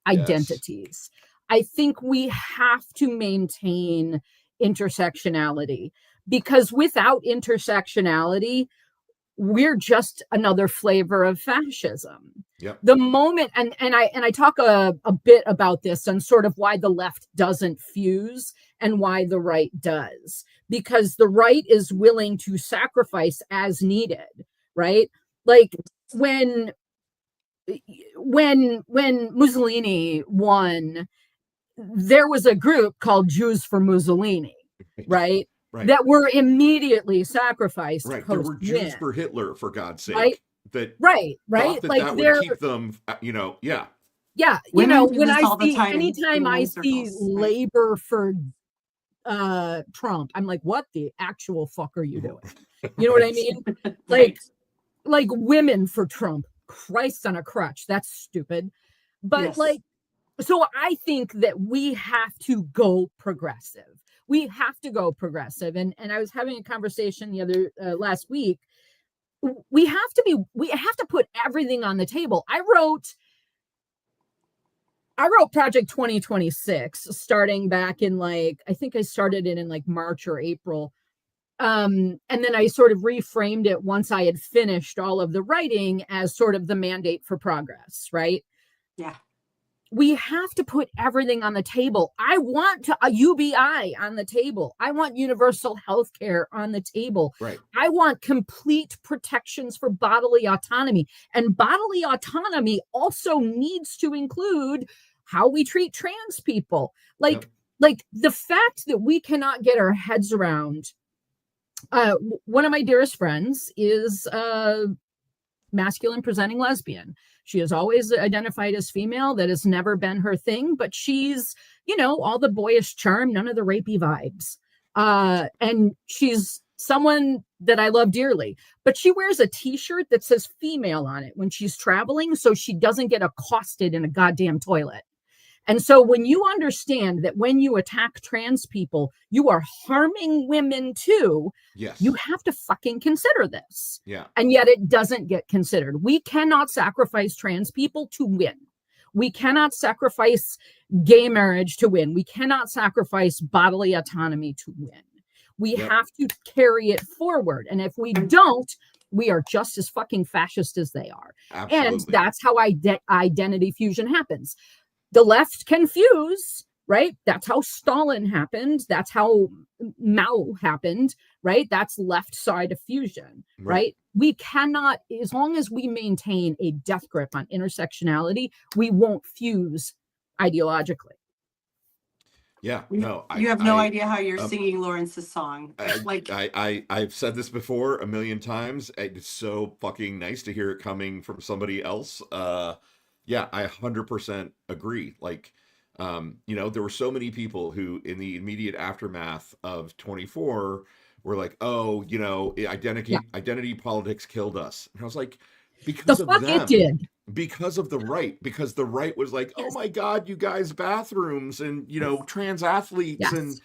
identities. I think we have to maintain intersectionality, because without intersectionality, we're just another flavor of fascism. Yep. The moment, and I talk a bit about this and sort of why the left doesn't fuse and why the right does, because the right is willing to sacrifice as needed, right? Like when Mussolini won, there was a group called Jews for Mussolini, right? Right. That were immediately sacrificed. Right. There were Jews for Hitler, for God's sake. Right. Right. Like that would keep them, yeah. Yeah. When anytime I see labor for Trump, I'm like, what the actual fuck are you doing? You know what I mean? Like women for Trump. Christ on a crutch. That's stupid. But Yes. like, so I think that we have to go progressive. We have to go progressive. And I was having a conversation the other last week. We have to put everything on the table. I wrote Project 2026 starting back in like, I think I started it in like March or April. And then I sort of reframed it once I had finished all of the writing as sort of the mandate for progress, right? Yeah. We have to put everything on the table. I want a UBI on the table. I want universal health care on the table. Right. I want complete protections for bodily autonomy. And bodily autonomy also needs to include how we treat trans people. Like the fact that we cannot get our heads around. One of my dearest friends is masculine presenting lesbian. She has always identified as female. That has never been her thing, but she's, all the boyish charm, none of the rapey vibes. And she's someone that I love dearly, but she wears a t-shirt that says female on it when she's traveling, so she doesn't get accosted in a goddamn toilet. And so when you understand that when you attack trans people, you are harming women too, yes, you have to fucking consider this. Yeah. And yet it doesn't get considered. We cannot sacrifice trans people to win. We cannot sacrifice gay marriage to win. We cannot sacrifice bodily autonomy to win. We have to carry it forward. And if we don't, we are just as fucking fascist as they are. Absolutely. And that's how identity fusion happens. The left can fuse, right? That's how Stalin happened. That's how Mao happened, right? That's left side of fusion, right? We cannot, as long as we maintain a death grip on intersectionality, we won't fuse ideologically. Yeah, no, you have no idea how you're singing Lawrence's song. I've said this before a million times. It's so fucking nice to hear it coming from somebody else. Yeah, I 100% agree. Like, there were so many people who, in the immediate aftermath of 24, were like, "Oh, identity politics killed us." And I was like, because of them, it did. Because of the right, because the right was like, "Oh my God, you guys, bathrooms and trans athletes," and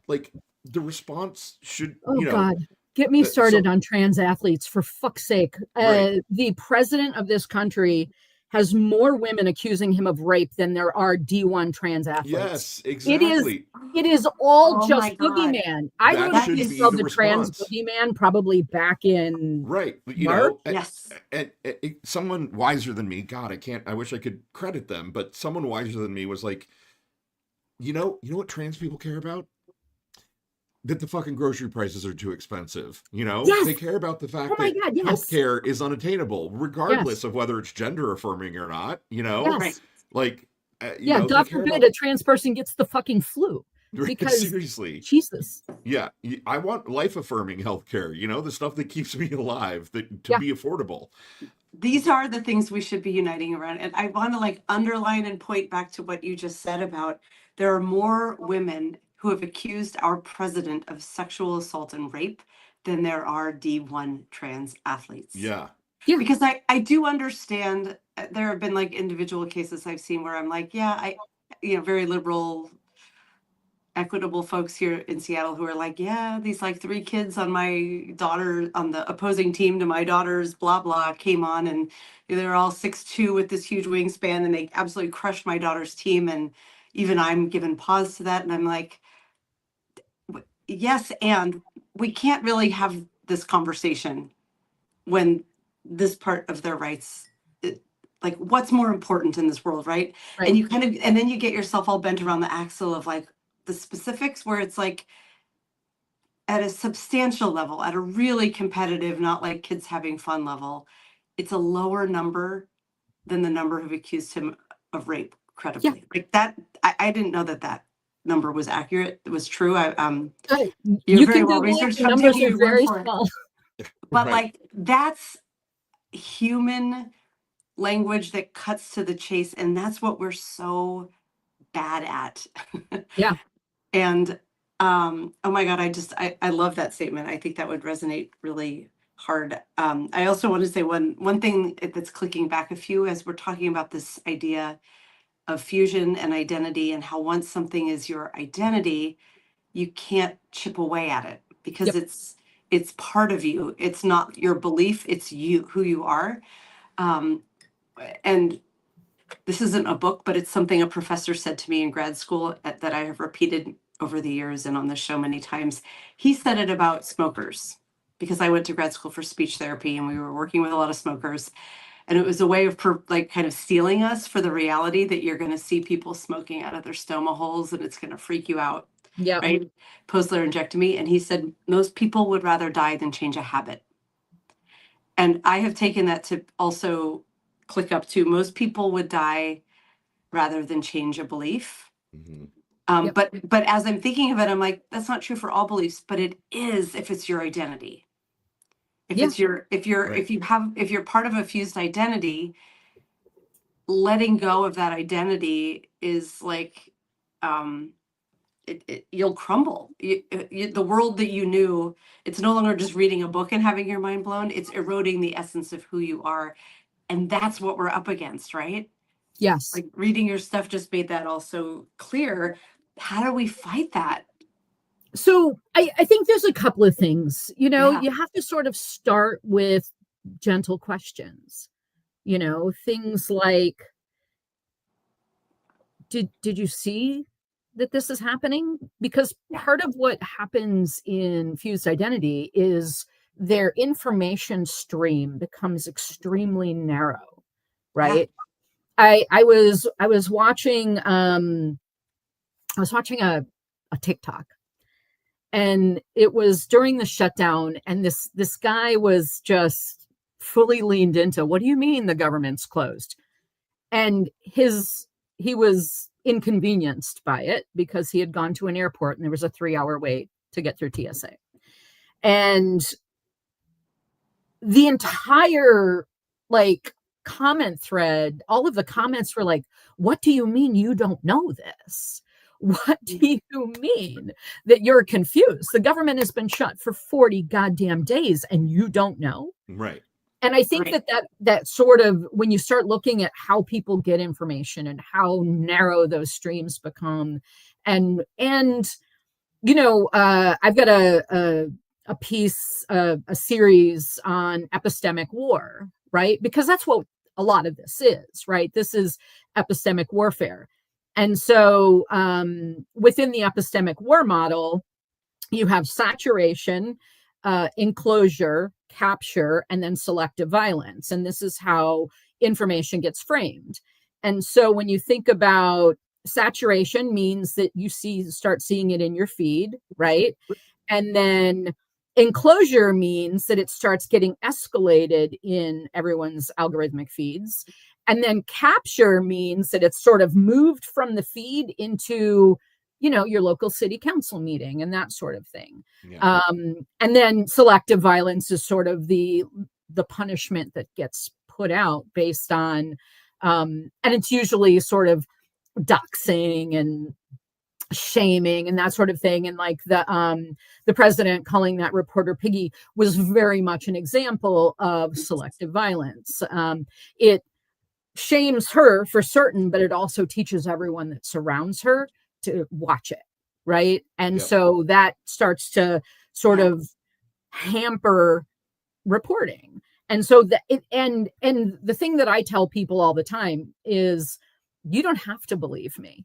like the response should, God. Get me started on trans athletes, for fuck's sake. The president of this country has more women accusing him of rape than there are D1 trans athletes. Yes, exactly. It is all just boogeyman. I would have called the trans boogeyman probably back in March. Yes. And someone wiser than me, God, I wish I could credit them, but someone wiser than me was like, you know what trans people care about? That the fucking grocery prices are too expensive. They care about the fact that healthcare is unattainable, regardless of whether it's gender affirming or not. Like, God forbid a trans person gets the fucking flu. Because seriously, Jesus. Yeah, I want life affirming healthcare. The stuff that keeps me alive, to be affordable. These are the things we should be uniting around. And I want to underline and point back to what you just said about there are more women who have accused our president of sexual assault and rape than there are D1 trans athletes. Yeah. Because I do understand there have been individual cases I've seen where I'm like, very liberal, equitable folks here in Seattle who are like, these 3 kids on my daughter, on the opposing team to my daughter's blah, blah, came on and they're all 6'2" with this huge wingspan and they absolutely crushed my daughter's team. And even I'm given pause to that. And I'm like, yes, and we can't really have this conversation when this part of their rights, what's more important in this world, right? And you and then you get yourself all bent around the axle of the specifics where it's at a substantial level, at a really competitive, not like kids having fun level, it's a lower number than the number who've accused him of rape credibly. I didn't know that number was accurate. It was true. You very well researched. Numbers are very small. But that's human language that cuts to the chase, and that's what we're so bad at. Yeah. And oh my God, I love that statement. I think that would resonate really hard. I also want to say one thing that's clicking back a few as we're talking about this idea of fusion and identity, and how once something is your identity, you can't chip away at it because Yep. it's part of you. It's not your belief, it's you, who you are. And this isn't a book, but it's something a professor said to me in grad school that I have repeated over the years and on the show many times. He said it about smokers, because I went to grad school for speech therapy and we were working with a lot of smokers. And it was a way of like kind of stealing us for the reality that you're going to see people smoking out of their stoma holes and it's going to freak you out. Yeah. Right. Post-laryngectomy. And he said, most people would rather die than change a habit. And I have taken that to also click up to most people would die rather than change a belief. Yep. But as I'm thinking of it, I'm like, that's not true for all beliefs, but it is if it's your identity. If Yeah. it's your, if you're part of a fused identity, letting go of that identity is like, you'll crumble. The world that you knew, it's no longer just reading a book and having your mind blown. It's eroding the essence of who you are. And that's what we're up against, right? Yes. Like reading your stuff just made that also clear. How do we fight that? So I think there's a couple of things, you Yeah. have to sort of start with gentle questions, things like, did you see that this is happening? Because part of what happens in fused identity is their information stream becomes extremely narrow, right? Yeah. I was watching a TikTok, and it was during the shutdown, and this guy was just fully leaned into, what do you mean the government's closed? And he was inconvenienced by it because he had gone to an airport and there was a 3-hour wait to get through TSA. And the entire comment thread, all of the comments were like, what do you mean you don't know this? What do you mean that you're confused? The government has been shut for 40 goddamn days and you don't know? Right. And I think Right. that sort of, when you start looking at how people get information and how narrow those streams become, and I've got a piece, a series on epistemic war, right? Because that's what a lot of this is, right? This is epistemic warfare. And so within the epistemic war model, you have saturation, enclosure, capture, and then selective violence. And this is how information gets framed. And so when you think about saturation, means that you start seeing it in your feed, right? And then enclosure means that it starts getting escalated in everyone's algorithmic feeds. And then capture means that it's sort of moved from the feed into your local city council meeting and that sort of thing. Yeah. And then selective violence is sort of the punishment that gets put out based on, and it's usually sort of doxing and shaming and that sort of thing. And like the president calling that reporter piggy was very much an example of selective violence. It shames her for certain, but it also teaches everyone that surrounds her to watch it, right? And Yep. so that starts to sort of hamper reporting. And so and the thing that I tell people all the time is, you don't have to believe me.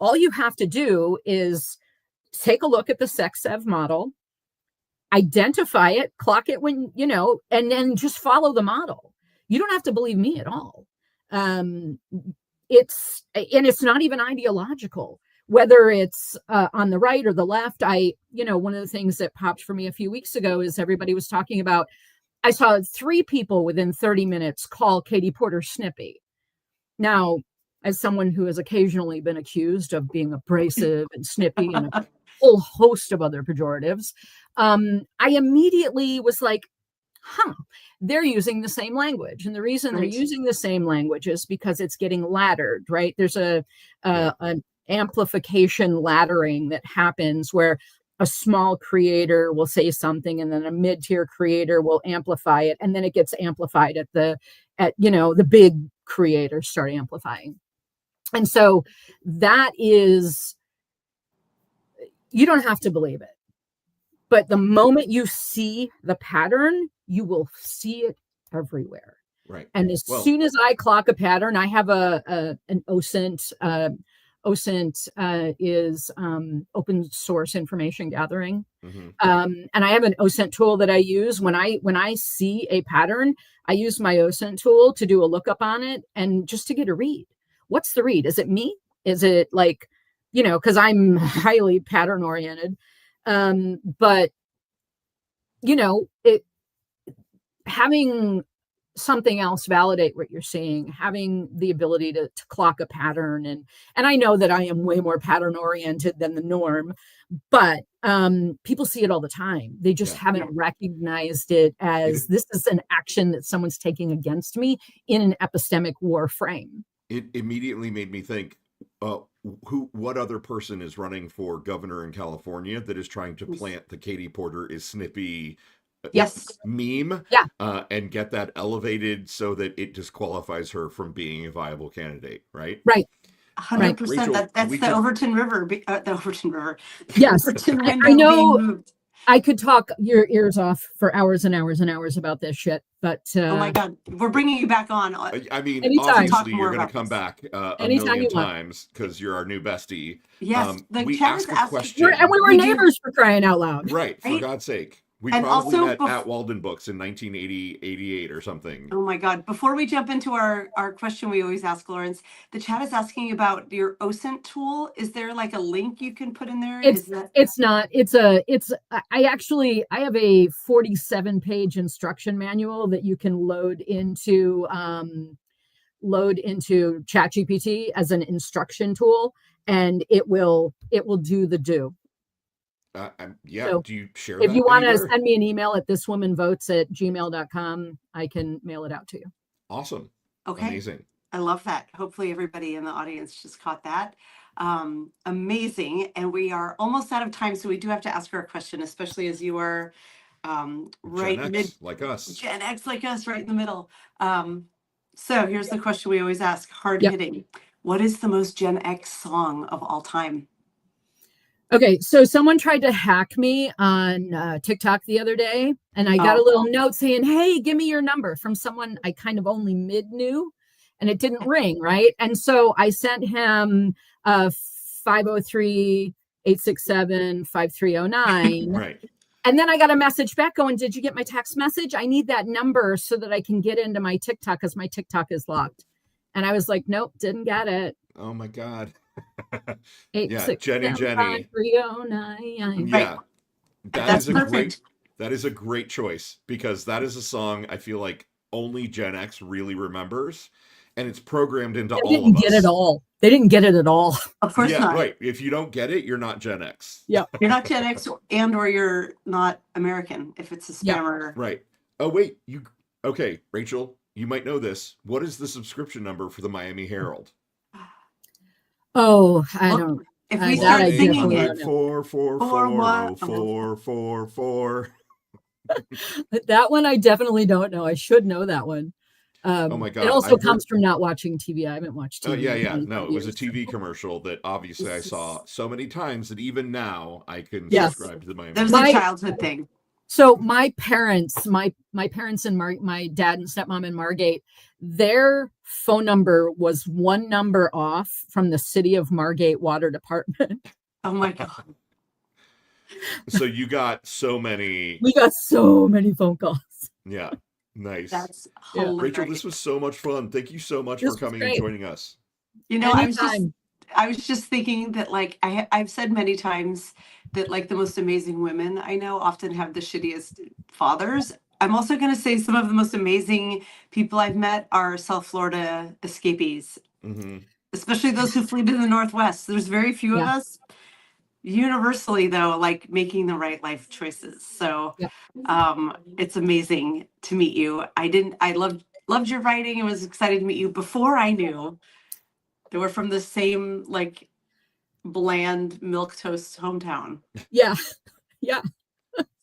All you have to do is take a look at the SecSev model, identify it, clock it when, and then just follow the model. You don't have to believe me at all. It's not even ideological, whether it's on the right or the left. One of the things that popped for me a few weeks ago is everybody was talking about, I saw 3 people within 30 minutes call Katie Porter snippy. Now, as someone who has occasionally been accused of being abrasive and snippy and a whole host of other pejoratives, I immediately was like, they're using the same language. And the reason they're using the same language is because it's getting laddered, right? There's an amplification laddering that happens where a small creator will say something, and then a mid-tier creator will amplify it, and then it gets amplified at the big creators start amplifying. And so that is, you don't have to believe it, but the moment you see the pattern, you will see it everywhere. Right. And as soon as I clock a pattern, I have an OSINT. OSINT is open source information gathering. Mm-hmm. And I have an OSINT tool that I use when I see a pattern. I use my OSINT tool to do a lookup on it and just to get a read. What's the read? Is it me? Is it like, because I'm highly pattern oriented. But having something else validate what you're seeing, having the ability to clock a pattern. And I know that I am way more pattern oriented than the norm, but people see it all the time. They just haven't recognized it as this is an action that someone's taking against me in an epistemic war frame. It immediately made me think, what other person is running for governor in California that is trying to plant the Katie Porter is snippy meme and get that elevated so that it disqualifies her from being a viable candidate, right? Right. 100%. That's the Overton River. The Overton River. Yes. Overton I know I could talk your ears off for hours and hours and hours about this shit, but oh my God, we're bringing you back on. I mean, anytime. Obviously you're going to come back a million times because you're our new bestie. Yes, we ask a question. And we were neighbors for crying out loud. Right, for God's sake. We probably met at Walden Books in 1980, 88 or something. Oh my God. Before we jump into our question we always ask, Lawrence, the chat is asking about your OSINT tool. Is there like a link you can put in there? It's not. I have a 47-page instruction manual that you can load into ChatGPT as an instruction tool, and it will do the do. So do you share that? If you want to send me an email at thiswomanvotes@gmail.com, I can mail it out to you. Awesome. Okay. Amazing. I love that. Hopefully everybody in the audience just caught that. Amazing. And we are almost out of time, so we do have to ask her a question, especially as you are right Gen X, like us. Gen X like us, right in the middle. So here's the question we always ask, hard hitting. What is the most Gen X song of all time? Okay, so someone tried to hack me on TikTok the other day, and I got a little note saying, hey, give me your number, from someone I kind of only mid-knew, and it didn't ring, right? And so I sent him 503-867-5309. Right. And then I got a message back going, did you get my text message? I need that number so that I can get into my TikTok because my TikTok is locked. And I was like, nope, didn't get it. Oh my God. 867 Jenny. 5309. Yeah. That's perfect. That is a great choice, because that is a song I feel like only Gen X really remembers, and it's programmed into all of us. They didn't get it all. They didn't get it at all. Of course not. Right. If you don't get it, you're not Gen X. Yeah. You're not Gen X or you're not American if it's a spammer. Right. Oh, wait. Okay, Rachel, you might know this. What is the subscription number for the Miami Herald? Oh, I don't. If we start singing it, 4444444. That one I definitely don't know. I should know that one. Oh my God! It also comes from not watching TV. I haven't watched TV. Oh yeah. No, it was a TV commercial that obviously I saw so many times that even now I can subscribe to the Miami. That was a childhood thing. So my parents, my parents and my dad and stepmom in Margate, their phone number was one number off from the City of Margate Water Department. Oh my God. So you got so many. We got so many phone calls. Yeah. Nice. That's hilarious. Rachel, this was so much fun. Thank you so much for coming and joining us. You know, I was just thinking that, like, I've said many times that, like, the most amazing women I know often have the shittiest fathers. I'm also going to say some of the most amazing people I've met are South Florida escapees, especially those who flee to the Northwest. There's very few of us. Universally, though, like, making the right life choices. So it's amazing to meet you. I loved your writing. I was excited to meet you before I knew. They were from the same, like, bland milquetoast hometown Yeah. Yeah.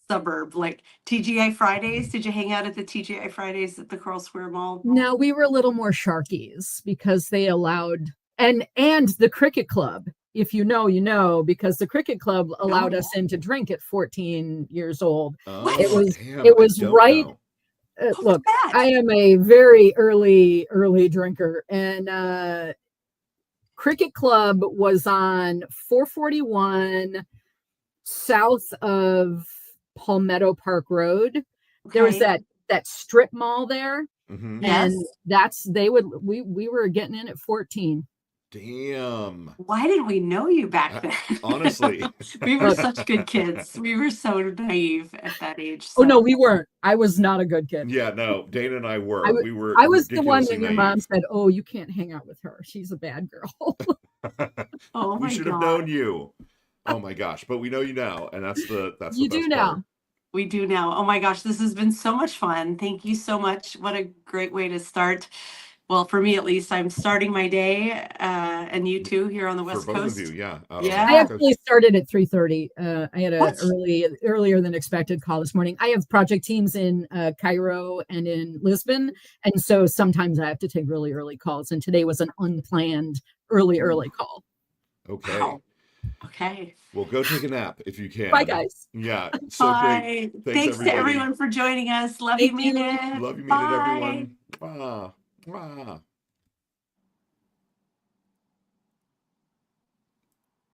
suburb, like TGI Fridays. Did you hang out at the TGI Fridays at the Coral Square Mall? No, we were a little more Sharkies because they allowed, and the cricket club, if you know, you know, because the cricket club allowed us in to drink at 14 years old. Oh, It was damn, it was I don't right. know. Look, that? I am a very early drinker, and cricket club was on 441 south of Palmetto Park Road. There was Okay. that strip mall there, Mhm. Yes. and we were getting in at 14. Damn. Why didn't we know you back then? Honestly. We were such good kids. We were so naive at that age. Oh no, so- we weren't. I was not a good kid. Yeah, no, Dana and I were. I wa- we were I was the one ridiculously that your mom naive. said, "Oh, you can't hang out with her. She's a bad girl." Oh We my should have God. known you. Oh my gosh, but we know you now, and that's the You best do now. part. We do now. Oh my gosh, this has been so much fun. Thank you so much. What a great way to start. Well, for me at least, I'm starting my day, and you too here on the For West both Coast. of you, yeah. out on the Yeah. I West Coast. actually started at 3:30. I had a What? earlier than expected call this morning. I have project teams in Cairo and in Lisbon, and so sometimes I have to take really early calls. And today was an unplanned early call. Okay. Wow. Okay. Well, go take a nap if you can. Bye, guys. Yeah, so great. Bye. Thanks to everybody. everyone for joining us. Love Thank you, you. Mina. Love you, Bye. Mina, everyone. Mwah. Mwah.